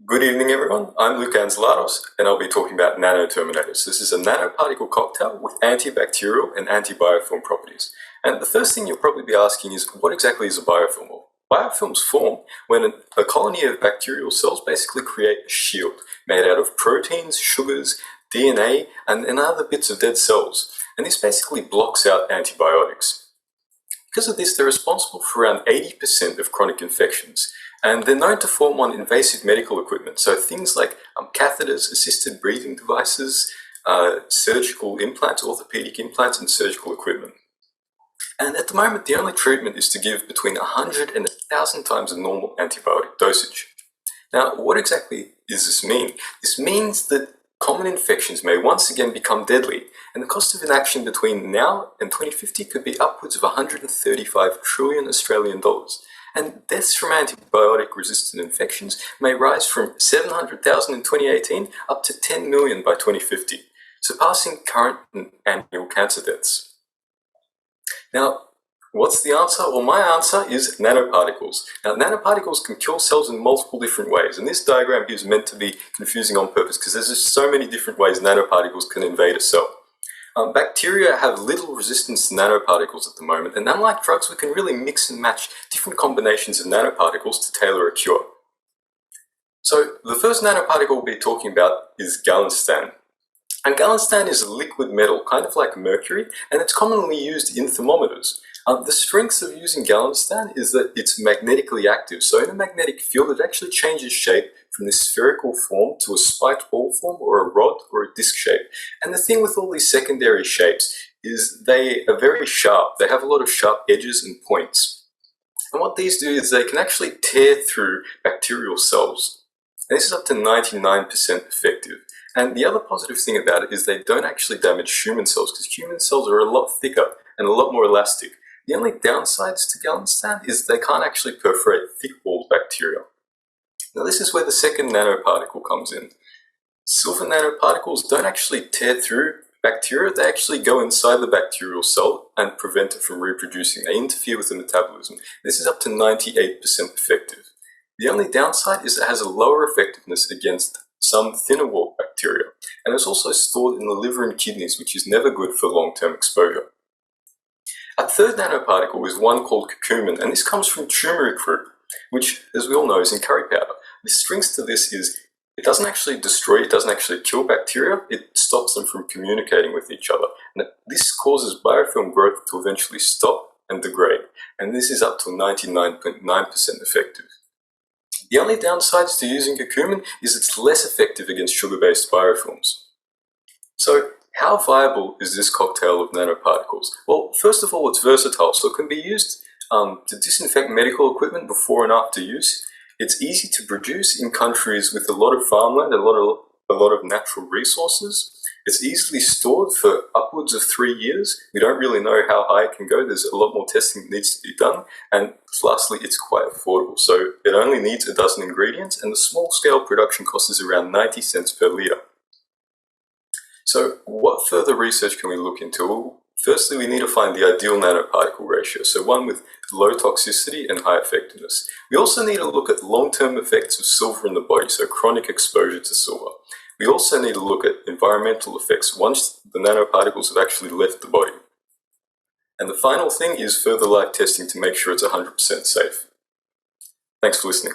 Good evening, everyone. I'm Antzoulatos, and I'll be talking about Nano-Terminators. This is a nanoparticle cocktail with antibacterial and antibiofilm properties. And the first thing you'll probably be asking is, what exactly is a biofilm? Well, biofilms form when a colony of bacterial cells basically create a shield made out of proteins, sugars, DNA, and other bits of dead cells. And this basically blocks out antibiotics. Because of this, they're responsible for around 80% of chronic infections. And they're known to form on invasive medical equipment, so things like catheters, assisted breathing devices, surgical implants, orthopedic implants, and surgical equipment. And at the moment, the only treatment is to give between 100 and 1,000 times the normal antibiotic dosage. Now, what exactly does this mean? This means that common infections may once again become deadly, and the cost of inaction between now and 2050 could be upwards of 135 trillion Australian dollars. And deaths from antibiotic-resistant infections may rise from 700,000 in 2018 up to 10 million by 2050, surpassing current annual cancer deaths. Now, what's the answer? Well, my answer is nanoparticles. Now, nanoparticles can kill cells in multiple different ways, and this diagram here is meant to be confusing on purpose because there's just so many different ways nanoparticles can invade a cell. Bacteria have little resistance to nanoparticles at the moment, and unlike drugs, we can really mix and match different combinations of nanoparticles to tailor a cure. So the first nanoparticle we'll be talking about is Galinstan. And Galinstan is a liquid metal, kind of like mercury, and it's commonly used in thermometers. The strength of using Galinstan is that it's magnetically active, so in a magnetic field it actually changes shape from this spherical form to a spiked ball form or a rod or a disc shape. And the thing with all these secondary shapes is they are very sharp. They have a lot of sharp edges and points. And what these do is they can actually tear through bacterial cells. And this is up to 99% effective. And the other positive thing about it is they don't actually damage human cells because human cells are a lot thicker and a lot more elastic. The only downsides to Galinstan is they can't actually perforate thick-walled bacteria. Now this is where the second nanoparticle comes in. Silver nanoparticles don't actually tear through bacteria, they actually go inside the bacterial cell and prevent it from reproducing. They interfere with the metabolism. This is up to 98% effective. The only downside is it has a lower effectiveness against some thinner-walled bacteria, and it's also stored in the liver and kidneys, which is never good for long-term exposure. A third nanoparticle is one called curcumin, and this comes from turmeric root, which, as we all know, is in curry powder. The strength to this is it doesn't actually destroy, it doesn't actually kill bacteria, it stops them from communicating with each other. And this causes biofilm growth to eventually stop and degrade, and this is up to 99.9% effective. The only downsides to using curcumin is it's less effective against sugar-based biofilms. So, how viable is this cocktail of nanoparticles? Well, first of all, it's versatile, so it can be used to disinfect medical equipment before and after use. It's easy to produce in countries with a lot of farmland, a lot of natural resources. It's easily stored for upwards of 3 years. We don't really know how high it can go. There's a lot more testing that needs to be done. And lastly, it's quite affordable. So it only needs a dozen ingredients, and the small-scale production cost is around 90 cents per litre. So what further research can we look into? Well, firstly, we need to find the ideal nanoparticle ratio, so one with low toxicity and high effectiveness. We also need to look at long-term effects of silver in the body, so chronic exposure to silver. We also need to look at environmental effects once the nanoparticles have actually left the body. And the final thing is further live testing to make sure it's 100% safe. Thanks for listening.